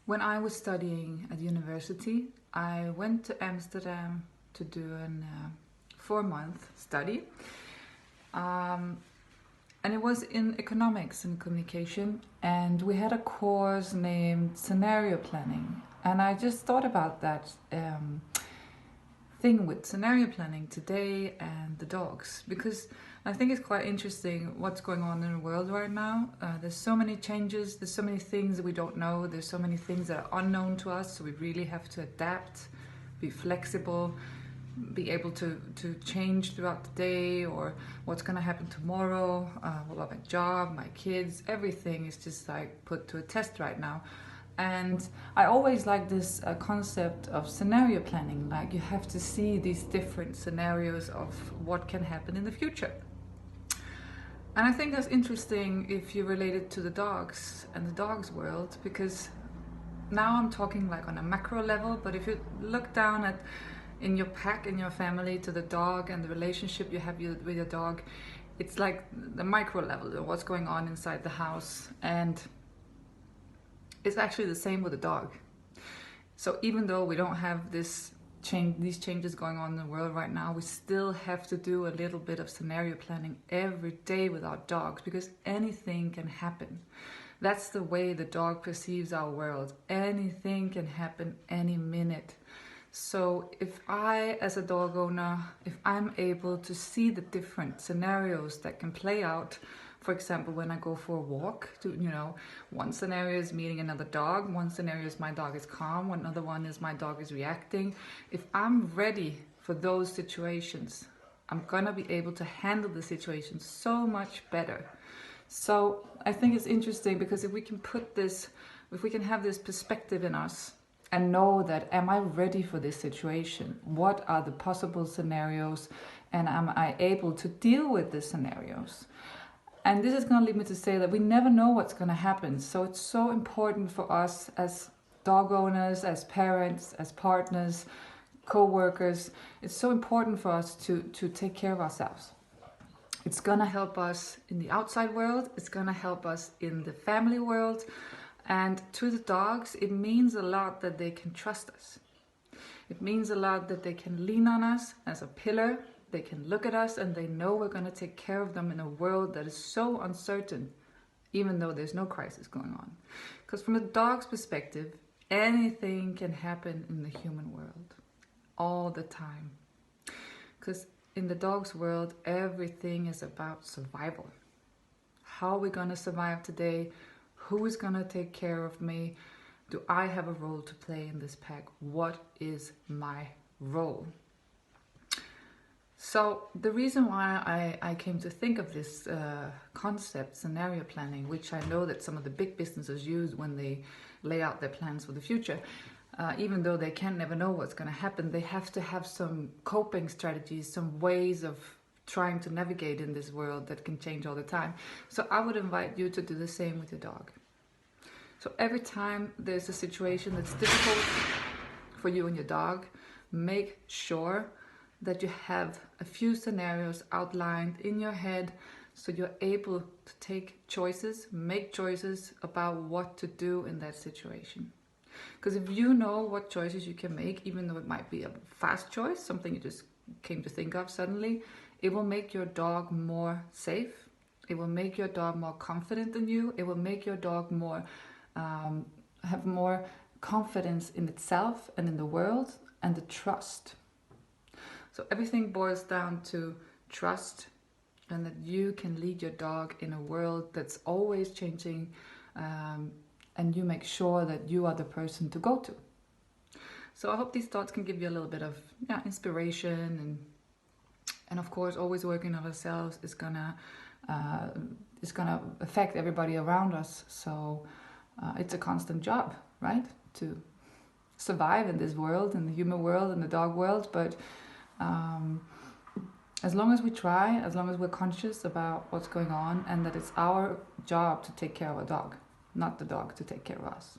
When I was studying at university, I went to Amsterdam to do a 4-month study. Um, and it was in economics and communication, and we had a course named scenario planning. And I just thought about that thing with scenario planning today and the dogs, because I think it's quite interesting what's going on in the world right now. There's so many changes, there's so many things that we don't know, there's so many things that are unknown to us, so we really have to adapt, be flexible, be able to change throughout the day, or what's going to happen tomorrow, what about my job, my kids, everything is just like put to a test right now. And I always like this concept of scenario planning, like you have to see these different scenarios of what can happen in the future. And I think that's interesting if you relate it to the dogs and the dogs world, because now I'm talking like on a macro level, but if you look down at in your pack, in your family, to the dog and the relationship you have with your dog, it's like the micro level of what's going on inside the house. And it's actually the same with the dog. So even though we don't have these changes going on in the world right now, we still have to do a little bit of scenario planning every day with our dogs, because anything can happen. That's the way the dog perceives our world. Anything can happen any minute. So if I, as a dog owner, if I'm able to see the different scenarios that can play out, for example, when I go for a walk, one scenario is meeting another dog, one scenario is my dog is calm, another one is my dog is reacting. If I'm ready for those situations, I'm gonna be able to handle the situation so much better. So I think it's interesting, because if we can have this perspective in us and know that, am I ready for this situation? What are the possible scenarios? And am I able to deal with the scenarios? And this is going to lead me to say that we never know what's going to happen. So it's so important for us as dog owners, as parents, as partners, co-workers. It's so important for us to take care of ourselves. It's going to help us in the outside world. It's going to help us in the family world. And to the dogs, it means a lot that they can trust us. It means a lot that they can lean on us as a pillar. They can look at us and they know we're going to take care of them in a world that is so uncertain, even though there's no crisis going on. Because from a dog's perspective, anything can happen in the human world all the time. Because in the dog's world, everything is about survival. How are we going to survive today? Who is going to take care of me? Do I have a role to play in this pack? What is my role? So the reason why I came to think of this concept, scenario planning, which I know that some of the big businesses use when they lay out their plans for the future, even though they can never know what's going to happen, they have to have some coping strategies, some ways of trying to navigate in this world that can change all the time. So I would invite you to do the same with your dog. So every time there's a situation that's difficult for you and your dog, make sure that you have a few scenarios outlined in your head, so you're able to take choices, make choices about what to do in that situation. Because if you know what choices you can make, even though it might be a fast choice, something you just came to think of suddenly, it will make your dog more safe. It will make your dog more confident in you. It will make your dog more have more confidence in itself and in the world, and the trust. So everything boils down to trust, and that you can lead your dog in a world that's always changing, and you make sure that you are the person to go to. So I hope these thoughts can give you a little bit of inspiration, and of course, always working on ourselves is gonna affect everybody around us. So it's a constant job, right, to survive in this world, in the human world, in the dog world, but as long as we try, as long as we're conscious about what's going on, and that it's our job to take care of a dog, not the dog to take care of us.